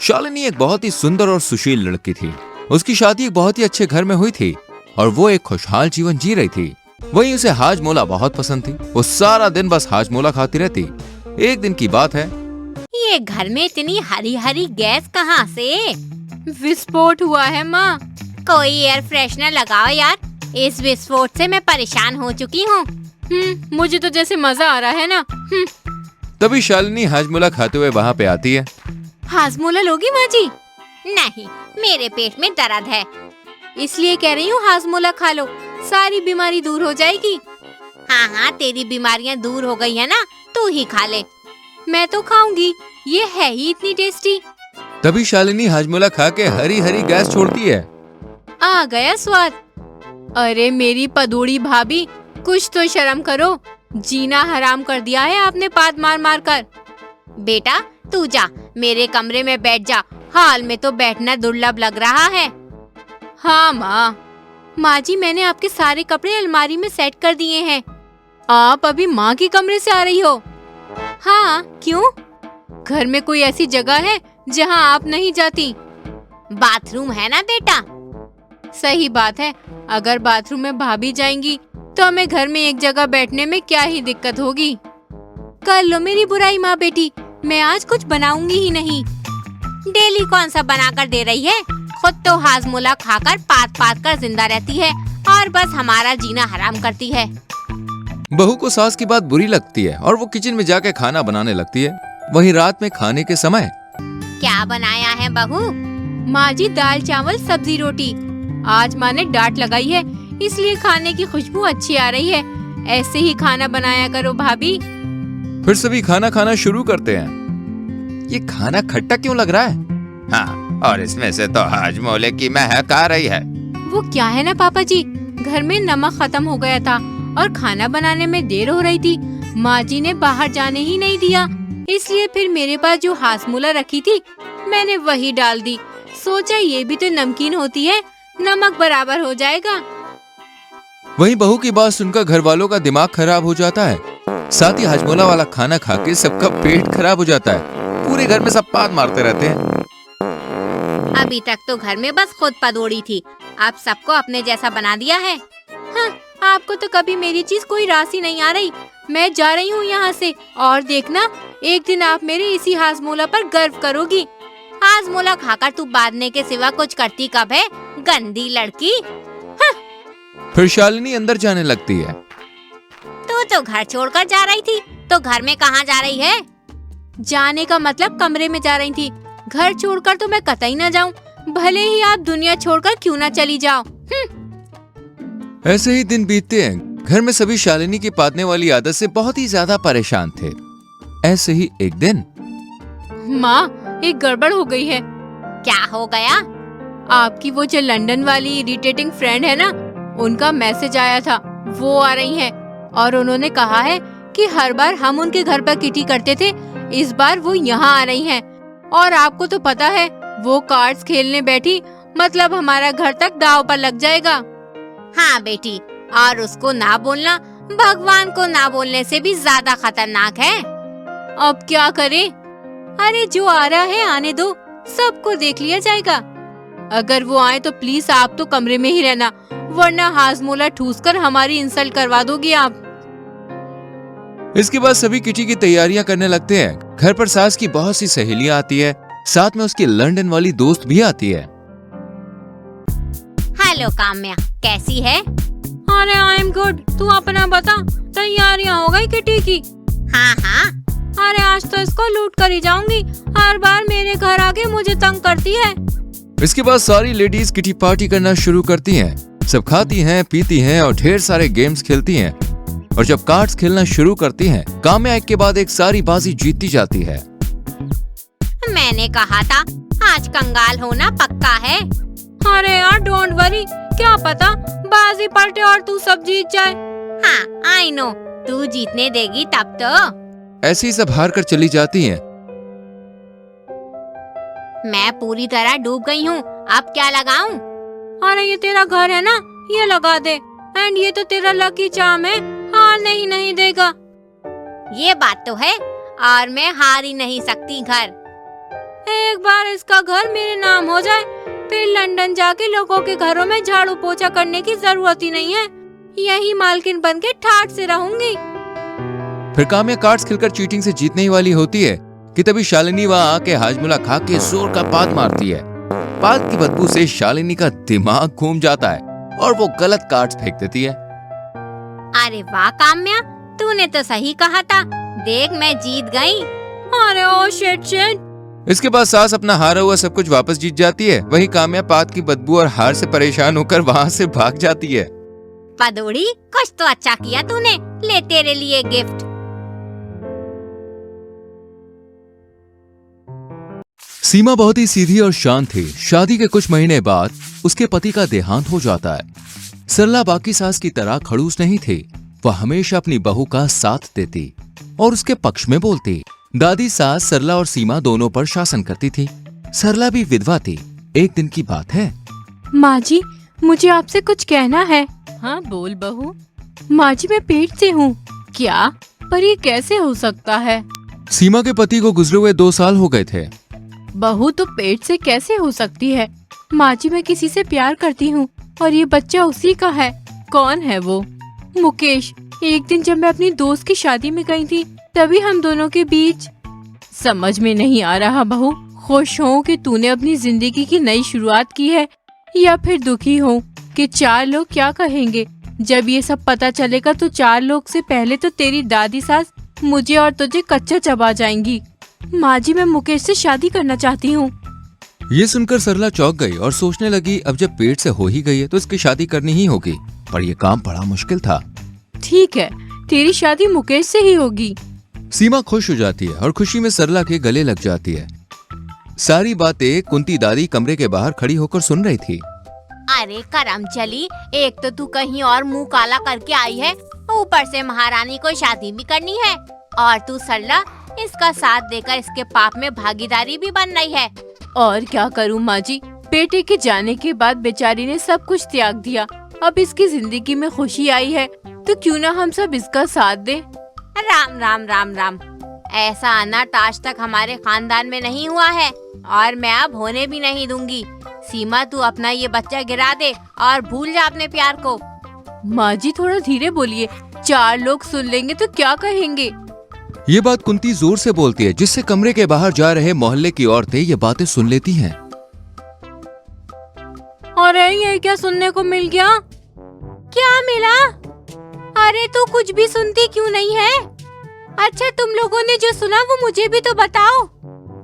शालिनी एक बहुत ही सुंदर और सुशील लड़की थी। उसकी शादी एक बहुत ही अच्छे घर में हुई थी और वो एक खुशहाल जीवन जी रही थी। वहीं उसे हाजमोला बहुत पसंद थी। वो सारा दिन बस हाजमोला खाती रहती। एक दिन की बात है, ये घर में इतनी हरी हरी गैस कहाँ से? विस्फोट हुआ है माँ। कोई एयर फ्रेशनर लगाओ यार, इस विस्फोट से मैं परेशान हो चुकी हूँ। मुझे तो जैसे मजा आ रहा है ना। तभी शालिनी हाजमोला खाते हुए वहाँ पे आती है। हाजमोला लोगी माँ जी? नहीं, मेरे पेट में दर्द है, इसलिए कह रही हूँ हाजमोला खा लो, सारी बीमारी दूर हो जाएगी। हाँ हाँ, तेरी बीमारियाँ दूर हो गई है ना, तू ही खा ले। मैं तो खाऊंगी, ये है ही इतनी टेस्टी। तभी शालिनी हाजमोला खा के हरी हरी गैस छोड़ती है। आ गया स्वाद। अरे मेरी पदूड़ी भाभी, कुछ तो शर्म करो, जीना हराम कर दिया है आपने पाद मार मार कर। बेटा तू जा, मेरे कमरे में बैठ जा, हाल में तो बैठना दुर्लभ लग रहा है। हाँ माँ जी, मैंने आपके सारे कपड़े अलमारी में सेट कर दिए हैं। आप अभी माँ के कमरे से आ रही हो? हाँ, क्यों? घर में कोई ऐसी जगह है जहाँ आप नहीं जाती? बाथरूम है ना बेटा। सही बात है, अगर बाथरूम में भाभी जाएंगी तो हमें घर में एक जगह बैठने में क्या ही दिक्कत होगी। कर लो मेरी बुराई माँ बेटी, मैं आज कुछ बनाऊंगी ही नहीं। डेली कौन सा बनाकर दे रही है? खुद तो हाजमोला खाकर पात पात कर जिंदा रहती है और बस हमारा जीना हराम करती है। बहू को सास की बात बुरी लगती है और वो किचन में जाके खाना बनाने लगती है। वहीं रात में खाने के समय, क्या बनाया है बहू? माँ जी दाल चावल सब्जी रोटी। आज माँ ने डांट लगाई है, इसलिए खाने की खुशबू अच्छी आ रही है। ऐसे ही खाना बनाया करो भाभी। फिर सभी खाना खाना शुरू करते हैं। ये खाना खट्टा क्यों लग रहा है? हाँ, और इसमें से तो हाजमोले की महक आ रही है। वो क्या है ना पापा जी, घर में नमक खत्म हो गया था और खाना बनाने में देर हो रही थी। माँ जी ने बाहर जाने ही नहीं दिया, इसलिए फिर मेरे पास जो हाजमोला रखी थी मैंने वही डाल दी। सोचा ये भी तो नमकीन होती है, नमक बराबर हो जाएगा। वहीं बहू की बात सुनकर घर वालों का दिमाग खराब हो जाता है। साथ ही हाजमोला वाला खाना खा के सबका पेट खराब हो जाता है। पूरे घर में सब पाद मारते रहते हैं। अभी तक तो घर में बस खुद पदोड़ी थी, अब सबको अपने जैसा बना दिया है। हाँ, आपको तो कभी मेरी चीज कोई राशि नहीं आ रही। मैं जा रही हूँ यहाँ से, और देखना एक दिन आप मेरे इसी हाजमोला पर गर्व करोगी। हाजमोला खाकर तू बांधने के सिवा कुछ करती कब है, गंदी लड़की। हाँ। फिर शालिनी अंदर जाने लगती है। तू तो घर छोड़कर जा रही थी, तो घर में कहाँ जा रही है? जाने का मतलब कमरे में जा रही थी, घर छोड़कर तो मैं कतई न जाऊं, भले ही आप दुनिया छोड़कर क्यों न चली जाओ। ऐसे ही दिन बीतते हैं। घर में सभी शालिनी की पादने वाली आदत से बहुत ही ज्यादा परेशान थे। ऐसे ही एक दिन, माँ एक गड़बड़ हो गई है। क्या हो गया? आपकी वो जो लंदन वाली इरिटेटिंग फ्रेंड है ना, उनका मैसेज आया था। वो आ रही हैं और उन्होंने कहा है कि हर बार हम उनके घर पर किटी करते थे, इस बार वो यहाँ आ रही हैं। और आपको तो पता है, वो कार्ड्स खेलने बैठी मतलब हमारा घर तक दांव पर लग जाएगा। हाँ बेटी, और उसको ना बोलना भगवान को ना बोलने से भी ज्यादा खतरनाक है। अब क्या करें? अरे जो आ रहा है आने दो, सबको देख लिया जाएगा। अगर वो आए तो प्लीज आप तो कमरे में ही रहना, वरना हाजमोला ठूसकर हमारी इंसल्ट करवा दोगी आप। इसके बाद सभी किटी की तैयारियां करने लगते हैं। घर पर सास की बहुत सी सहेलियां आती है, साथ में उसकी लंदन वाली दोस्त भी आती है। हेलो काम्या, कैसी है? अरे आई एम गुड, तू अपना बता, तैयारियां हो गई किटी की? हाँ हाँ। अरे आज तो इसको लूट कर ही जाऊंगी, हर बार मेरे घर आके मुझे तंग करती है। इसके बाद सारी लेडीज किटी पार्टी करना शुरू करती हैं। सब खाती हैं, पीती हैं और ढेर सारे गेम्स खेलती हैं। और जब कार्ड्स खेलना शुरू करती हैं, काम्या एक के बाद एक सारी बाजी जीतती जाती है। मैंने कहा था आज कंगाल होना पक्का है। अरे यार डोंट वरी, क्या पता बाजी पलटे और तू सब जीत जाए। हाँ आई नो, तू जीतने देगी तब तो। ऐसे ही सब हार कर चली जाती हैं। मैं पूरी तरह डूब गई हूँ, अब क्या लगाऊं? अरे ये तेरा घर है ना, ये लगा दे। एंड ये तो तेरा लकी चार्म है, हार नहीं देगा। ये बात तो है, और मैं हार ही नहीं सकती घर। एक बार इसका घर मेरे नाम हो जाए, फिर लंदन जाके लोगों के घरों में झाड़ू पोछा करने की जरूरत ही नहीं है। यही मालकिन बन के ठाठ से रहूंगी। फिर काम्या कार्ड्स खेलकर चीटिंग से जीतने ही वाली होती है कि तभी शालिनी वहाँ आके हाजमोला खा के जोर का पाद मारती है। पाद की बदबू से शालिनी का दिमाग घूम जाता है और वो गलत कार्ड्स फेंक देती है। अरे वाह काम्या, तूने तो सही कहा था। देख मैं जीत गई। अरे ओ शिट शिट। इसके बाद सास अपना हारा हुआ सब कुछ वापस जीत जाती है। वही काम्या पाद की बदबू और हार से परेशान होकर वहाँ से भाग जाती है। पदोड़ी, कुछ तो अच्छा किया तूने। ले तेरे लिए गिफ्ट। सीमा बहुत ही सीधी और शांत थी। शादी के कुछ महीने बाद उसके पति का देहांत हो जाता है। सरला बाकी सास की तरह खड़ूस नहीं थी। वह हमेशा अपनी बहू का साथ देती और उसके पक्ष में बोलती। दादी सास सरला और सीमा दोनों पर शासन करती थी। सरला भी विधवा थी। एक दिन की बात है। माँ जी, मुझे आपसे कुछ कहना है। हाँ बोल बहू। माँ जी, मैं पेट से हूँ। क्या? पर ये कैसे हो सकता है? सीमा के पति को गुजरे हुए 2 साल हो गए थे। बहू तो पेट से कैसे हो सकती है? माँ जी, मैं किसी से प्यार करती हूँ और ये बच्चा उसी का है। कौन है वो? मुकेश। एक दिन जब मैं अपनी दोस्त की शादी में गई थी, तभी हम दोनों के बीच। समझ में नहीं आ रहा बहू, खुश हूँ कि तूने अपनी जिंदगी की नई शुरुआत की है या फिर दुखी हूँ कि 4 लोग क्या कहेंगे जब ये सब पता चलेगा। तो 4 लोग से पहले तो तेरी दादी सास मुझे और तुझे कच्चा चबा जाएंगी। माँ जी, मैं मुकेश से शादी करना चाहती हूँ। ये सुनकर सरला चौंक गई और सोचने लगी, अब जब पेट से हो ही गई है तो इसकी शादी करनी ही होगी। पर यह काम बड़ा मुश्किल था। ठीक है, तेरी शादी मुकेश से ही होगी। सीमा खुश हो जाती है और खुशी में सरला के गले लग जाती है। सारी बातें कुंती दादी कमरे के बाहर खड़ी होकर सुन रही थी। अरे करम चली, एक तो तू कहीं और मुंह काला करके आई है, ऊपर से महारानी को शादी भी करनी है और तू सरला इसका साथ देकर इसके पाप में भागीदारी भी बन रही है। और क्या करूं माँ जी, बेटे के जाने के बाद बेचारी ने सब कुछ त्याग दिया। अब इसकी जिंदगी में खुशी आई है तो क्यों ना हम सब इसका साथ दें। राम राम राम राम। ऐसा अनर्थ आज तक हमारे खानदान में नहीं हुआ है और मैं अब होने भी नहीं दूंगी। सीमा, तू अपना ये बच्चा गिरा दे और भूल जा अपने प्यार को। माँ जी, थोड़ा धीरे बोलिए, 4 लोग सुन लेंगे तो क्या कहेंगे। ये बात कुंती जोर से बोलती है, जिससे कमरे के बाहर जा रहे मोहल्ले की औरतें ये बातें सुन लेती हैं। अरे ये क्या सुनने को मिल गया? क्या मिला? अरे तू कुछ भी सुनती क्यों नहीं है? अच्छा, तुम लोगों ने जो सुना वो मुझे भी तो बताओ।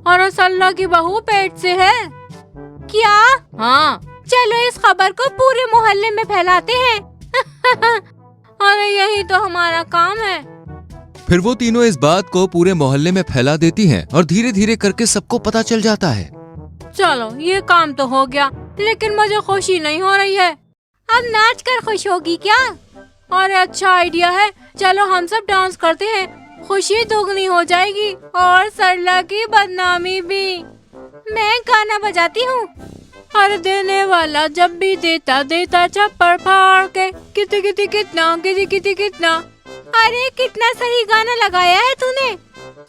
और सरला की बहू पेट से है। क्या? हाँ, चलो इस खबर को पूरे मोहल्ले में फैलाते हैं। अरे यही तो हमारा काम है। फिर वो तीनों इस बात को पूरे मोहल्ले में फैला देती हैं और धीरे धीरे करके सबको पता चल जाता है। चलो ये काम तो हो गया, लेकिन मुझे खुशी नहीं हो रही है। अब नाच कर खुश होगी क्या? अरे अच्छा आइडिया है, चलो हम सब डांस करते हैं, खुशी दोगुनी हो जाएगी और सरला की बदनामी भी। मैं गाना बजाती हूँ। हर देने वाला जब भी देता देता चप्पड़ फाड़ के, कितनी कितनी कितना कितनी कितनी कितना। अरे कितना सही गाना लगाया है तूने।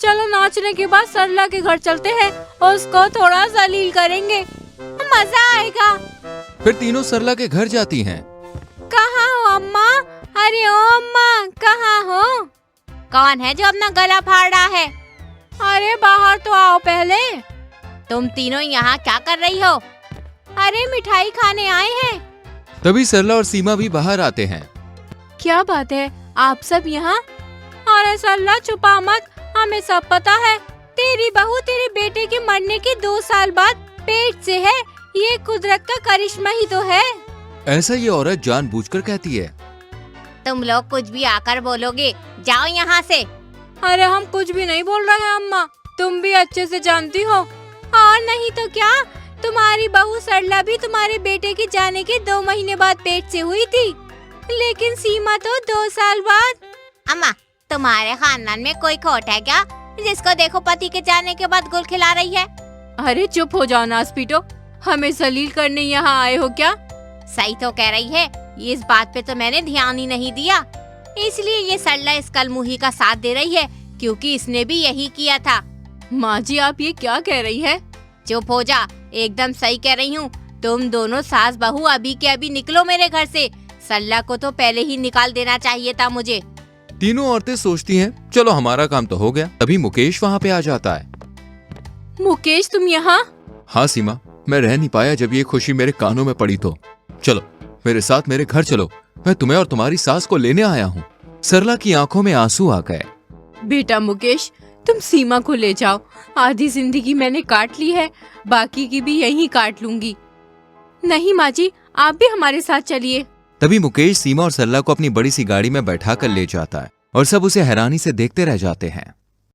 चलो नाचने के बाद सरला के घर चलते हैं, उसको थोड़ा जलील करेंगे, मजा आएगा। फिर तीनों सरला के घर जाती हैं। कहाँ हो अम्मा? अरे ओ अम्मा, कहाँ हो? कौन है जो अपना गला फाड़ रहा है? अरे बाहर तो आओ पहले। तुम तीनों यहाँ क्या कर रही हो? अरे मिठाई खाने आए हैं। तभी सरला और सीमा भी बाहर आते हैं। क्या बात है, आप सब यहाँ? अरे सरला छुपा मत, हमें सब पता है। तेरी बहू तेरे बेटे के मरने के 2 साल बाद पेट से है। ये कुदरत का करिश्मा ही तो है। ऐसा ये औरत जानबूझकर कहती है। तुम लोग कुछ भी आकर बोलोगे, जाओ यहाँ से। अरे हम कुछ भी नहीं बोल रहे हैं अम्मा, तुम भी अच्छे से जानती हो। और नहीं तो क्या, तुम्हारी बहू सरला भी तुम्हारे बेटे के जाने के 2 महीने बाद पेट से हुई थी, लेकिन सीमा तो 2 साल बाद। अम्मा, तुम्हारे खानदान में कोई खोट है क्या, जिसको देखो पति के जाने के बाद गुल खिला रही है? अरे चुप हो जाओ नासपीटो, हमें जलील करने यहाँ आए हो क्या? सही तो कह रही है, इस बात पे तो मैंने ध्यान ही नहीं दिया। इसलिए ये सरला इस कलमुही का साथ दे रही है, क्योंकि इसने भी यही किया था। माँ जी, आप ये क्या कह रही है? चुप हो जा, एकदम सही कह रही हूँ। तुम दोनों सास बहू अभी के अभी निकलो मेरे घर से। सरला को तो पहले ही निकाल देना चाहिए था मुझे। तीनों औरतें सोचती हैं चलो हमारा काम तो हो गया। तभी मुकेश वहाँ पे आ जाता है। मुकेश तुम यहाँ? हाँ सीमा, मैं रह नहीं पाया जब ये खुशी मेरे कानों में पड़ी तो। चलो मेरे साथ मेरे घर चलो, मैं तुम्हें और तुम्हारी सास को लेने आया हूँ। सरला की आंखों में आंसू आ गए। बेटा मुकेश, तुम सीमा को ले जाओ। आधी जिंदगी मैंने काट ली है, बाकी की भी यहीं काट लूंगी। नहीं माँ जी, आप भी हमारे साथ चलिए। तभी मुकेश सीमा और सरला को अपनी बड़ी सी गाड़ी में बैठा कर ले जाता है और सब उसे हैरानी से देखते रह जाते हैं।